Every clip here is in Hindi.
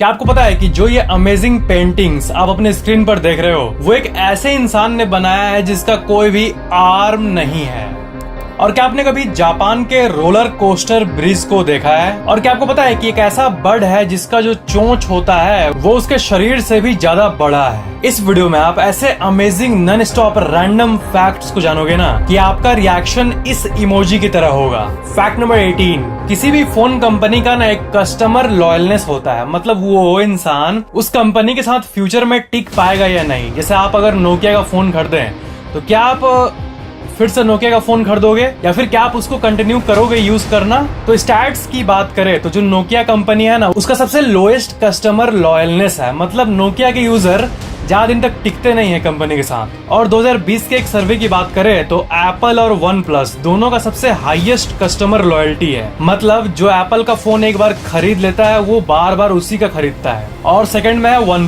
क्या आपको पता है कि जो ये अमेजिंग पेंटिंग्स आप अपने स्क्रीन पर देख रहे हो वो एक ऐसे इंसान ने बनाया है जिसका कोई भी आर्म नहीं है। और क्या आपने कभी जापान के रोलर कोस्टर ब्रिज को देखा है? और क्या आपको पता है कि एक ऐसा बर्ड है जिसका जो चोंच होता है वो उसके शरीर से भी ज्यादा बड़ा है। इस वीडियो में आप ऐसे amazing non stop random facts को जानोगे ना कि आपका रिएक्शन इस इमोजी की तरह होगा। फैक्ट नंबर 18, किसी भी फोन कंपनी का ना एक कस्टमर लॉयलनेस होता है, मतलब वो इंसान उस कंपनी के साथ फ्यूचर में टिक पाएगा या नहीं। जैसे आप अगर नोकिया का फोन खरीदें तो क्या आप फिर से नोकिया का फोन खरीदोगे या फिर क्या आप उसको कंटिन्यू करोगे यूज करना? तो स्टैट्स की बात करें तो जो नोकिया कंपनी है ना उसका सबसे लोएस्ट कस्टमर लॉयलनेस है, मतलब नोकिया के यूजर ज्यादा दिन तक टिकते नहीं है कंपनी के साथ। और 2020 के एक सर्वे की बात करें तो एप्पल और वन प्लस दोनों का सबसे हाईएस्ट कस्टमर लॉयल्टी है, मतलब जो एप्पल का फोन एक बार खरीद लेता है वो बार बार उसी का खरीदता है। और सेकंड में है वन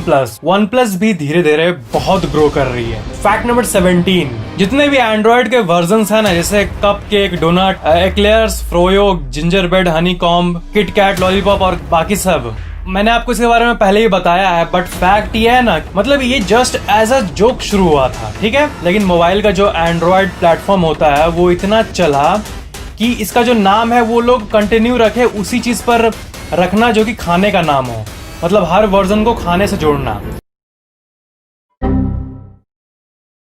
प्लस भी धीरे धीरे बहुत ग्रो कर रही है। फैक्ट नंबर 17, जितने भी एंड्रॉइड के वर्जन्स हैं ना, जैसे Cupcake, Donut, Eclairs, Froyo, Gingerbread, Honeycomb, KitKat, Lollipop और बाकी सब, मैंने आपको इसके बारे में पहले ही बताया है। बट फैक्ट ये है ना, मतलब ये जस्ट एज अ जोक शुरू हुआ था, ठीक है, लेकिन मोबाइल का जो एंड्रॉइड प्लेटफॉर्म होता है वो इतना चला कि इसका जो नाम है वो लोग कंटिन्यू रखे उसी चीज पर रखना जो कि खाने का नाम हो, मतलब हर वर्जन को खाने से जोड़ना।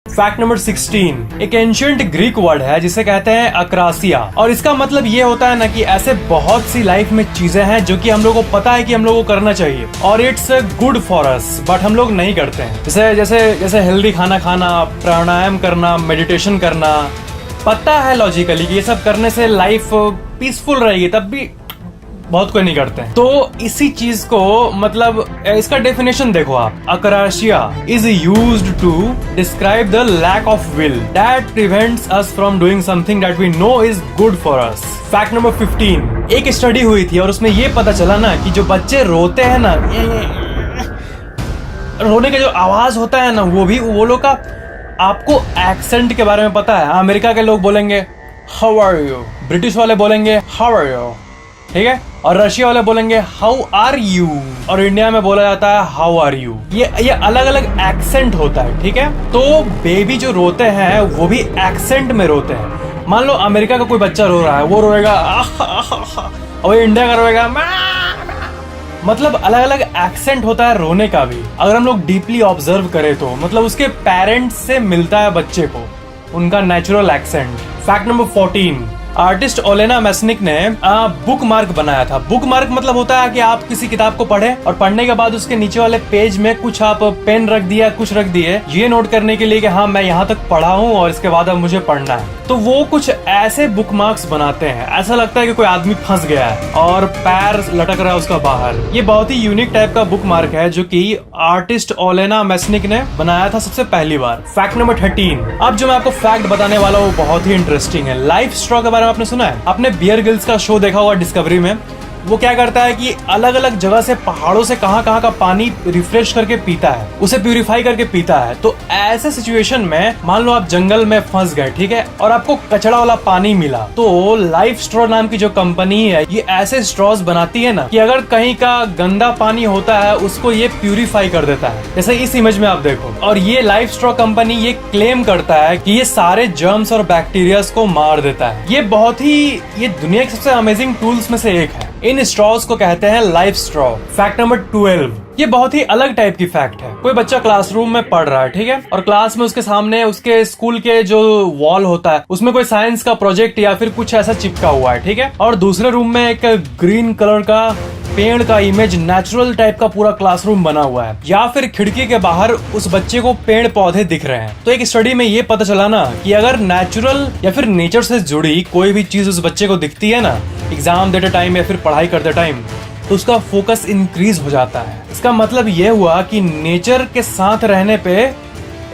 फैक्ट नंबर 16, एक एंशिएंट ग्रीक वर्ड है जिसे कहते हैं अक्रासिया, और इसका मतलब ये होता है ना कि ऐसे बहुत सी लाइफ में चीजें हैं जो कि हम लोगों को पता है कि हम लोगों को करना चाहिए और it's good for us, but हम लोग नहीं करते हैं। जैसे जैसे जैसे हेल्दी खाना खाना, प्राणायाम करना, मेडिटेशन करना। पता है लॉजिकली कि ये सब करने से लाइफ पीसफुल रहेगी, तब भी बहुत कोई नहीं करते हैं। तो इसी चीज को, मतलब इसका डेफिनेशन देखो आप, akrasia is used to describe the lack of will that prevents us from doing something that we know is good for us. Fact number 15, एक स्टडी हुई थी और उसमें ये पता चला ना कि जो बच्चे रोते हैं ना, रोने का जो आवाज होता है ना वो लोग का, आपको एक्सेंट के बारे में पता है? अमेरिका के लोग बोलेंगे हाउ आर यू, ब्रिटिश वाले बोलेंगे हाउ आर यू, ठीक है, और रशिया वाले बोलेंगे हाउ आर यू, और इंडिया में बोला जाता है हाउ आर यू। ये अलग अलग एक्सेंट होता है, ठीक है। तो बेबी जो रोते हैं वो भी एक्सेंट में रोते हैं। मान लो अमेरिका का कोई बच्चा रो रहा है, वो रोएगा और इंडिया का रोएगा, मतलब अलग अलग एक्सेंट होता है रोने का भी। अगर हम लोग डीपली ऑब्जर्व करें तो मतलब उसके पेरेंट्स से मिलता है बच्चे को उनका natural accent. Fact number 14, artist Olena Masnyk ने बुक मार्क बनाया था। बुक मार्क मतलब होता है कि आप किसी किताब को पढ़े और पढ़ने के बाद उसके नीचे वाले पेज में कुछ आप पेन रख दिया, कुछ रख दिए, ये नोट करने के लिए कि हाँ मैं यहाँ तक पढ़ा हूँ और इसके बाद अब मुझे पढ़ना है। तो वो कुछ ऐसे बुक मार्क्स बनाते हैं, ऐसा लगता है कि कोई आदमी फंस गया है और पैर लटक रहा है उसका बाहर। ये बहुत ही यूनिक टाइप का बुक मार्क है जो कि आर्टिस्ट ओलेना मैस्निक ने बनाया था सबसे पहली बार। फैक्ट नंबर 13, अब जो मैं आपको फैक्ट बताने वाला हूँ बहुत ही इंटरेस्टिंग है। लाइफ स्ट्रॉ के बारे में आपने सुना है? आपने बियर ग्रिल्स का शो देखा होगा डिस्कवरी में। वो क्या करता है कि अलग अलग जगह से, पहाड़ों से कहां का पानी रिफ्रेश करके पीता है, उसे प्यूरिफाई करके पीता है। तो ऐसे सिचुएशन में मान लो आप जंगल में फंस गए, ठीक है, और आपको कचड़ा वाला पानी मिला, तो लाइफ स्ट्रॉ नाम की जो कंपनी है ये ऐसे स्ट्रॉज बनाती है ना कि अगर कहीं का गंदा पानी होता है उसको ये प्यूरिफाई कर देता है, जैसे इस इमेज में आप देखो। और ये लाइफ स्ट्रॉ कंपनी ये क्लेम करता है कि ये सारे जर्म्स और बैक्टीरियाज को मार देता है। ये बहुत ही, ये दुनिया के सबसे अमेजिंग टूल्स में से एक है। इन स्ट्रॉज को कहते हैं लाइफ स्ट्रॉ। फैक्ट नंबर 12, ये बहुत ही अलग टाइप की फैक्ट है। कोई बच्चा क्लासरूम में पढ़ रहा है, ठीक है, और क्लास में उसके सामने उसके स्कूल के जो वॉल होता है उसमें कोई साइंस का प्रोजेक्ट या फिर कुछ ऐसा चिपका हुआ है, ठीक है, और दूसरे रूम में एक ग्रीन कलर का पेड़ का इमेज, नेचुरल टाइप का पूरा क्लासरूम बना हुआ है, या फिर खिड़की के बाहर उस बच्चे को पेड़ पौधे दिख रहे हैं। तो एक स्टडी में ये पता चला ना कि अगर नेचुरल या फिर नेचर से जुड़ी कोई भी चीज उस बच्चे को दिखती है ना एग्जाम देते टाइम या फिर पढ़ाई करते टाइम, तो उसका फोकस इंक्रीज हो जाता है। इसका मतलब ये हुआ कि नेचर के साथ रहने पे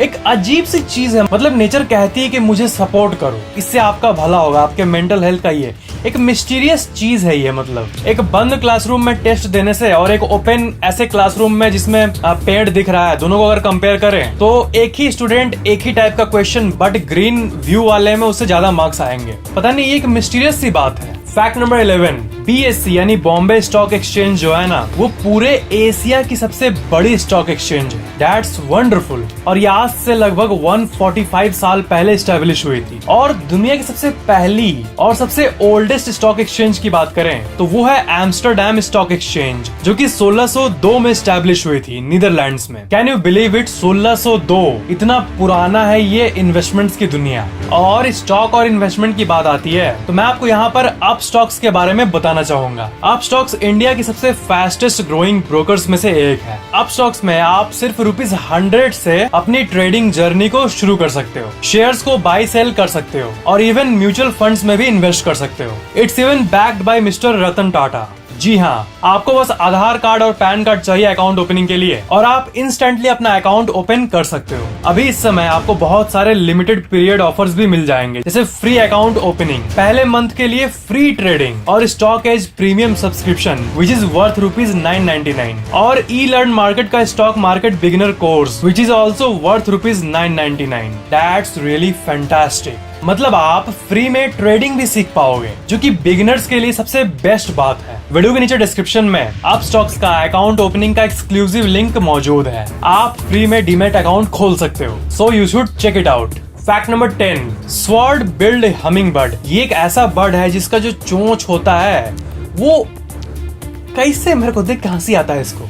एक अजीब सी चीज है, मतलब नेचर कहती है कि मुझे सपोर्ट करो, इससे आपका भला होगा, आपके मेंटल हेल्थ का ये एक मिस्टीरियस चीज है। ये मतलब एक बंद क्लासरूम में टेस्ट देने से और एक ओपन ऐसे क्लासरूम में जिसमें पेड़ दिख रहा है, दोनों को अगर कंपेयर करें तो एक ही स्टूडेंट एक ही टाइप का क्वेश्चन बट ग्रीन व्यू वाले में उससे ज्यादा मार्क्स आएंगे। पता नहीं, ये एक मिस्टीरियस सी बात है। फैक्ट नंबर 11, BSE यानी बॉम्बे स्टॉक एक्सचेंज जो है ना, वो पूरे एशिया की सबसे बड़ी स्टॉक एक्सचेंज है। That's wonderful. और ये आज से लगभग 145 साल पहले स्टैब्लिश हुई थी। और दुनिया की सबसे पहली और सबसे ओल्डेस्ट स्टॉक एक्सचेंज की बात करें तो वो है एम्स्टरडैम स्टॉक एक्सचेंज, जो कि 1602 में स्टैब्लिश हुई थी नीदरलैंड्स में। कैन यू बिलीव इट, 1602, इतना पुराना है ये इन्वेस्टमेंट्स की दुनिया। और स्टॉक और इन्वेस्टमेंट की बात आती है तो मैं आपको यहाँ पर अप स्टॉक्स के बारे में बताना चाहूंगा। अप स्टॉक्स इंडिया की सबसे फास्टेस्ट ग्रोइंग ब्रोकर्स में से एक है। अप स्टॉक्स में आप सिर्फ ₹100 से अपनी ट्रेडिंग जर्नी को शुरू कर सकते हो, शेयर्स को बाय सेल कर सकते हो और इवन म्यूचुअल फंड्स में भी इन्वेस्ट कर सकते हो। It's even backed by mister Ratan Tata. जी हाँ, आपको बस आधार कार्ड और पैन कार्ड चाहिए अकाउंट ओपनिंग के लिए और आप इंस्टेंटली अपना अकाउंट ओपन कर सकते हो। अभी इस समय आपको बहुत सारे लिमिटेड पीरियड ऑफर्स भी मिल जाएंगे, जैसे फ्री अकाउंट ओपनिंग, पहले मंथ के लिए फ्री ट्रेडिंग और stock as premium subscription which is worth ₹999 और ई लर्न मार्केट का stock market beginner course which is also worth ₹999। That's really fantastic. मतलब आप फ्री में ट्रेडिंग भी सीख पाओगे, जो कि बिगिनर्स के लिए सबसे बेस्ट बात है। वीडियो के नीचे डिस्क्रिप्शन में अप स्टॉक्स का अकाउंट ओपनिंग का एक्सक्लूसिव लिंक मौजूद है। आप फ्री में डीमैट अकाउंट खोल सकते हो, so you should check it out. Fact number 10, sword billed hummingbird. ये एक ऐसा बर्ड है जिसका जो चोंच होता है वो कैसे, मेरे को देख के हंसी आता है इसको।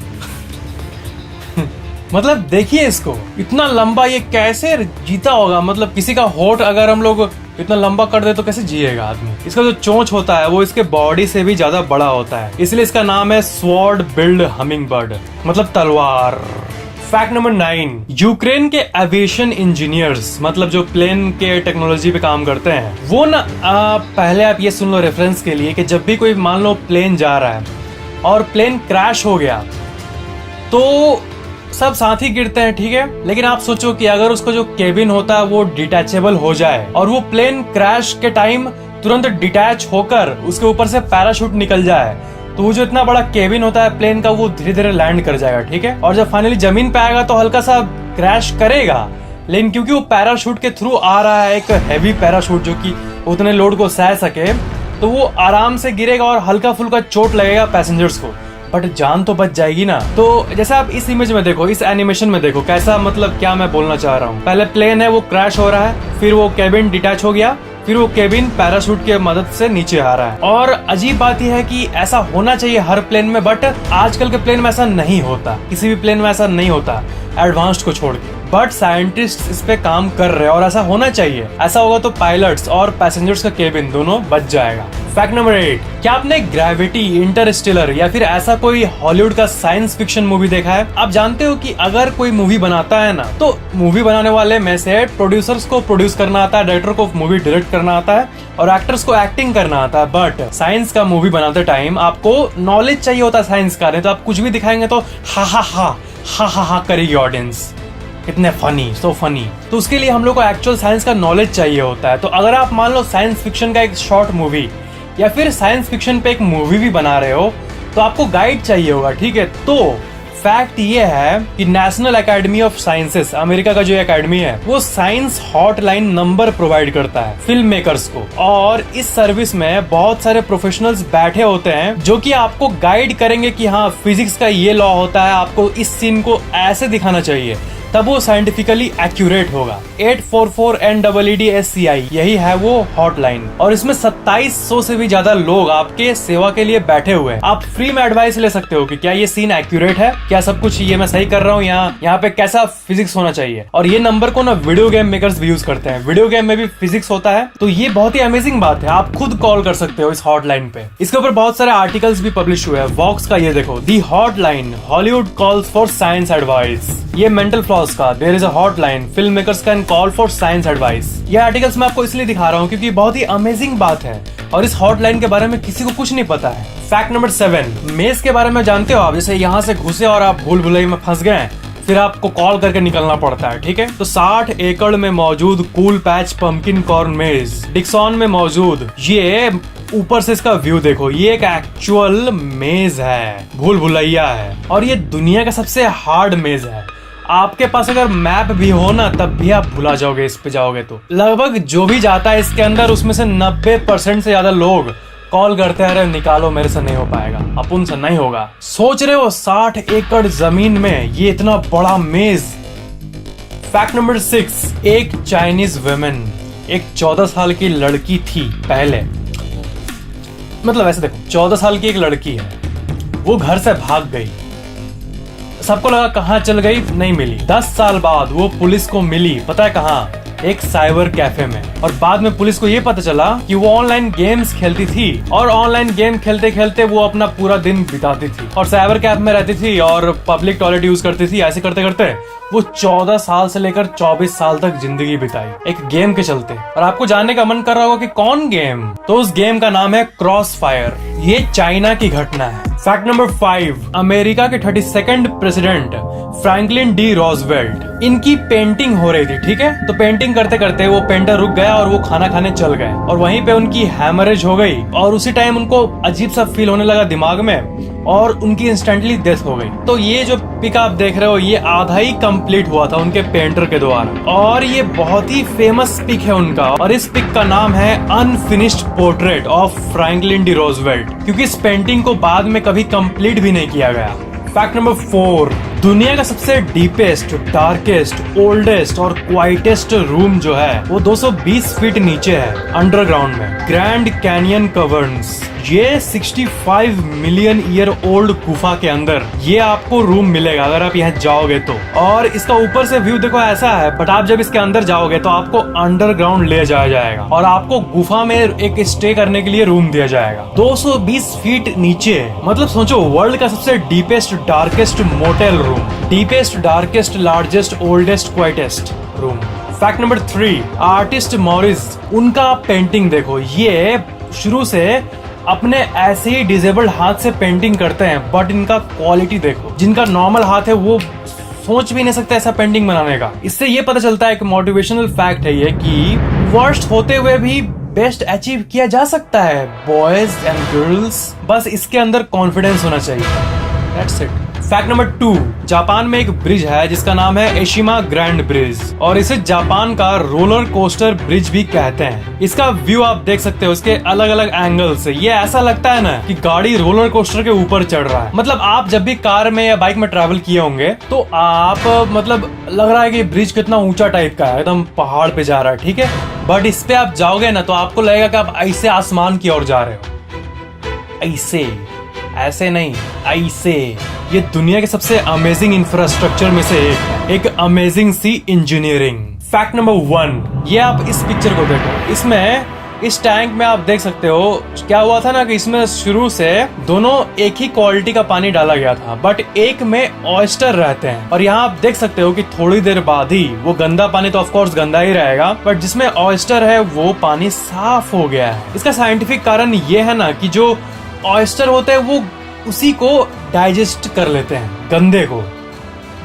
मतलब देखिए इसको, इतना लंबा ये कैसे जीता होगा। मतलब किसी का होठ अगर हम लोग इतना लंबा कर दे तो कैसे जिएगा आदमी। इसका जो चोंच होता है वो इसके बॉडी से भी ज्यादा बड़ा होता है, इसलिए इसका नाम है स्वॉर्ड बिल्ड हमिंग बर्ड, मतलब तलवार। फैक्ट नंबर 9, यूक्रेन के एविएशन इंजीनियर्स, मतलब जो प्लेन के टेक्नोलॉजी पे काम करते हैं, वो ना पहले आप ये सुन लो रेफरेंस के लिए कि जब भी कोई मान लो प्लेन जा रहा है और प्लेन क्रैश हो गया तो सब साथ ही गिरते हैं, ठीक है। लेकिन आप सोचो कि अगर उसका जो केबिन होता है वो डिटैचेबल हो जाए और वो प्लेन क्रैश के टाइम तुरंत डिटैच होकर उसके ऊपर से पैराशूट निकल जाए, तो वो जो इतना बड़ा केबिन होता है प्लेन का वो धीरे धीरे लैंड कर जाएगा, ठीक है। और जब फाइनली जमीन पे आएगा तो हल्का सा क्रैश करेगा, लेकिन क्योंकि वो पैराशूट के थ्रू आ रहा है, एक हैवी पैराशूट जो कि उतने लोड को सह सके, तो वो आराम से गिरेगा और हल्का फुल्का चोट लगेगा पैसेंजर्स को, बट जान तो बच जाएगी ना। तो जैसे आप इस इमेज में देखो, इस एनिमेशन में देखो कैसा, मतलब क्या मैं बोलना चाह रहा हूँ। पहले प्लेन है वो क्रैश हो रहा है, फिर वो केबिन डिटैच हो गया, फिर वो केबिन पैराशूट के मदद से नीचे आ रहा है। और अजीब बात यह है कि ऐसा होना चाहिए हर प्लेन में, बट आजकल के प्लेन में ऐसा नहीं होता, किसी भी प्लेन में ऐसा नहीं होता एडवांस्ड को छोड़ के। बट साइंटिस्ट इस पे काम कर रहे हैं और ऐसा होना चाहिए। ऐसा होगा तो पायलट्स और पैसेंजर्स का केबिन दोनों बच जाएगा। फैक्ट नंबर 8, क्या आपने ग्रेविटी, इंटरस्टेलर या फिर ऐसा कोई हॉलीवुड का साइंस फिक्शन मूवी देखा है? आप जानते हो कि अगर कोई मूवी बनाता है ना, तो मूवी बनाने वाले में से प्रोड्यूसर्स को प्रोड्यूस करना आता है, डायरेक्टर को मूवी डायरेक्ट करना आता है और एक्टर्स को एक्टिंग करना आता है। बट साइंस का मूवी बनाते टाइम आपको नॉलेज चाहिए होता है साइंस का, नहीं तो आप कुछ भी दिखाएंगे तो हा हा हा हा हा हा करेगी ऑडियंस, इतने फनी, सो फनी। तो उसके लिए हम लोग को एक्चुअल साइंस का नॉलेज चाहिए होता है। तो अगर आप मान लो साइंस फिक्शन का एक शॉर्ट मूवी या फिर साइंस फिक्शन पे एक मूवी भी बना रहे हो तो आपको गाइड चाहिए होगा, ठीक है। तो फैक्ट ये है कि national academy of sciences, America का जो एकेडमी है, वो साइंस हॉटलाइन नंबर प्रोवाइड करता है फिल्म मेकर्स को। और इस सर्विस में बहुत सारे प्रोफेशनल्स बैठे होते हैं जो कि आपको गाइड करेंगे कि हाँ फिजिक्स का ये लॉ होता है, आपको इस सीन को ऐसे दिखाना चाहिए, तब वो साइंटिफिकली एक्यूरेट होगा। 844NEEDSCI यही है वो हॉटलाइन और इसमें 2700 से भी ज्यादा लोग आपके सेवा के लिए बैठे हुए हैं। आप फ्री में एडवाइस ले सकते हो कि क्या ये सीन एक्यूरेट है, क्या सब कुछ ये मैं सही कर रहा हूँ, यहाँ पे कैसा फिजिक्स होना चाहिए। और ये नंबर को ना वीडियो गेम मेकर्स भी यूज करते हैं, वीडियो गेम में भी फिजिक्स होता है, तो ये बहुत ही अमेजिंग बात है। आप खुद कॉल कर सकते हो इस हॉटलाइन पे। इसके ऊपर बहुत सारे आर्टिकल्स भी पब्लिश हुए हैं। वॉक्स का ये देखो, the hotline, Hollywood calls for science advice. ये मेंटल फ्लॉस का, there is a hotline, film makers can call for science advice. ये आर्टिकल्स मैं आपको इसलिए दिखा रहा हूँ क्योंकि बहुत ही अमेजिंग बात है और इस हॉटलाइन के बारे में किसी को कुछ नहीं पता है। फैक्ट नंबर 7, मेज के बारे में जानते हो आप? जैसे यहाँ से घुसे और आप भूल भुलैया में फंस गए, फिर आपको कॉल करके निकलना पड़ता है, ठीक है। तो 60 एकड़ में मौजूद कूल पैच पंपकिन कॉर्न मेज डिक्सन में मौजूद, ये ऊपर से इसका व्यू देखो, ये एक एक्चुअल मेज है, भूल भुलैया है और ये दुनिया का सबसे हार्ड मेज है। आपके पास अगर मैप भी हो ना तब भी आप भुला जाओगे इस पे जाओगे तो। लगभग जो भी जाता है इसके अंदर उसमें से 90% से ज्यादा लोग कॉल करते हैं, अरे निकालो मेरे से नहीं हो पाएगा, अपुन से नहीं होगा। सोच रहे हो 60 एकड़ जमीन में ये इतना बड़ा मेज। फैक्ट नंबर 6, एक चाइनीज वुमेन, एक 14 साल की लड़की थी पहले, मतलब ऐसे देखो 14 साल की एक लड़की है, वो घर से भाग गई। सबको लगा कहाँ चल गई, नहीं मिली। 10 साल बाद वो पुलिस को मिली, पता है कहाँ? एक साइबर कैफे में। और बाद में पुलिस को ये पता चला कि वो ऑनलाइन गेम्स खेलती थी और ऑनलाइन गेम खेलते खेलते वो अपना पूरा दिन बिताती थी और साइबर कैफे में रहती थी और पब्लिक टॉयलेट यूज करती थी। ऐसे करते करते वो 14 साल से लेकर 24 साल तक जिंदगी बिताई एक गेम के चलते। और आपको जानने का मन कर रहा होगा कि कौन गेम? तो उस गेम का नाम है क्रॉस फायर। ये चाइना की घटना है। फैक्ट नंबर 5, अमेरिका के 32nd प्रेसिडेंट फ्रैंकलिन डी रॉजवेल्ट, इनकी पेंटिंग हो रही थी, ठीक है? तो पेंटिंग करते करते वो पेंटर रुक गया और वो खाना खाने चल गए और वहीं पे उनकी हैमरेज हो गई और उसी टाइम उनको अजीब सा फील होने लगा दिमाग में और उनकी इंस्टेंटली डेथ हो गई। तो ये जो पिक आप देख रहे हो ये आधा ही कंप्लीट हुआ था उनके पेंटर के द्वारा और ये बहुत ही फेमस पिक है उनका और इस पिक का नाम है unfinished portrait of Franklin D Roosevelt, क्योंकि इस पेंटिंग को बाद में कभी कंप्लीट भी नहीं किया गया। फैक्ट नंबर 4, दुनिया का सबसे डीपेस्ट, डार्केस्ट, ओल्डेस्ट और क्वाइटेस्ट रूम जो है वो 220 फीट नीचे है अंडरग्राउंड में, ग्रैंड कैनियन कवर्न्स। ये 65 मिलियन ईयर ओल्ड गुफा के अंदर ये आपको रूम मिलेगा अगर आप यहाँ जाओगे तो। और इसका ऊपर से व्यू देखो ऐसा है, बट आप जब इसके अंदर जाओगे तो आपको अंडरग्राउंड ले जाया जाएगा और आपको गुफा में एक स्टे करने के लिए रूम दिया जाएगा 220 फीट नीचे। मतलब सोचो, वर्ल्ड का सबसे deepest, darkest motel room, deepest, darkest, largest, oldest, quietest room. Fact number 3, artist Morris, उनका पेंटिंग देखो। ये शुरू से अपने ऐसे ही डिसेबल्ड हाथ से पेंटिंग करते हैं, बट इनका क्वालिटी देखो। जिनका नॉर्मल हाथ है वो सोच भी नहीं सकते ऐसा पेंटिंग बनाने का। इससे ये पता चलता है, एक मोटिवेशनल फैक्ट है ये कि वर्स्ट होते हुए भी बेस्ट अचीव किया जा सकता है बॉयज एंड गर्ल्स, बस इसके अंदर कॉन्फिडेंस होना चाहिए। That's it. Fact number 2, Japan में एक ब्रिज है जिसका नाम है एशिमा ग्रैंड ब्रिज और इसे जापान का रोलर कोस्टर ब्रिज भी कहते हैं। इसका व्यू आप देख सकते हो इसके अलग अलग एंगल से। ये ऐसा लगता है ना कि गाड़ी रोलर कोस्टर के ऊपर चढ़ रहा है। मतलब आप जब भी कार में या बाइक में ट्रैवल किए होंगे तो आप मतलब लग रहा है कि ब्रिज कितना ऊंचा टाइप का है, एकदम पहाड़ पे जा रहा है, ठीक है? बट इस पे आप जाओगे ना तो आपको लगेगा कि आप ऐसे आसमान की ओर जा रहे हो, ऐसे, ऐसे नहीं, ऐसे। ये दुनिया के सबसे अमेजिंग इंफ्रास्ट्रक्चर में से एक अमेजिंग सी इंजीनियरिंग। फैक्ट नंबर 1, ये आप इस पिक्चर को देखो। इसमें इस टैंक में आप देख सकते हो क्या हुआ था ना कि इसमें शुरू से दोनों एक ही क्वालिटी का पानी डाला गया था, बट एक में ऑयस्टर रहते हैं और यहाँ आप देख सकते हो कि थोड़ी देर बाद ही वो गंदा पानी तो ऑफ कोर्स गंदा ही रहेगा, बट जिसमें ऑयस्टर है वो पानी साफ हो गया है। इसका साइंटिफिक कारण ये है ना कि जो ऑयस्टर होते हैं वो उसी को डाइजेस्ट कर लेते हैं, गंदे को।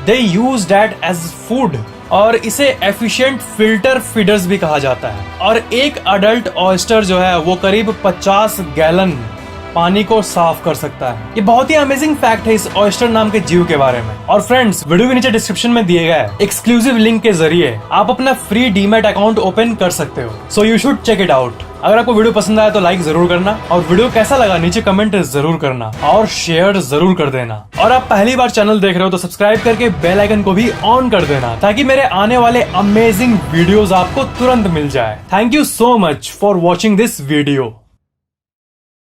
दे यूज दैट एज फूड और इसे एफिशिएंट फिल्टर फीडर्स भी कहा जाता है। और एक अडल्ट ऑयस्टर जो है वो करीब 50 गैलन पानी को साफ कर सकता है। ये बहुत ही अमेजिंग फैक्ट है इस ऑयस्टर नाम के जीव के बारे में। और फ्रेंड्स, वीडियो के नीचे डिस्क्रिप्शन में दिए गए एक्सक्लूसिव लिंक के जरिए आप अपना फ्री डीमैट अकाउंट ओपन कर सकते हो। So you should check it out. अगर आपको वीडियो पसंद आया तो लाइक जरूर करना और वीडियो कैसा लगा नीचे कमेंट जरूर करना और शेयर जरूर कर देना। और आप पहली बार चैनल देख रहे हो तो सब्सक्राइब करके बेल आइकन को भी ऑन कर देना ताकि मेरे आने वाले अमेजिंग वीडियोस आपको तुरंत मिल जाए। Thank you so much for watching this video.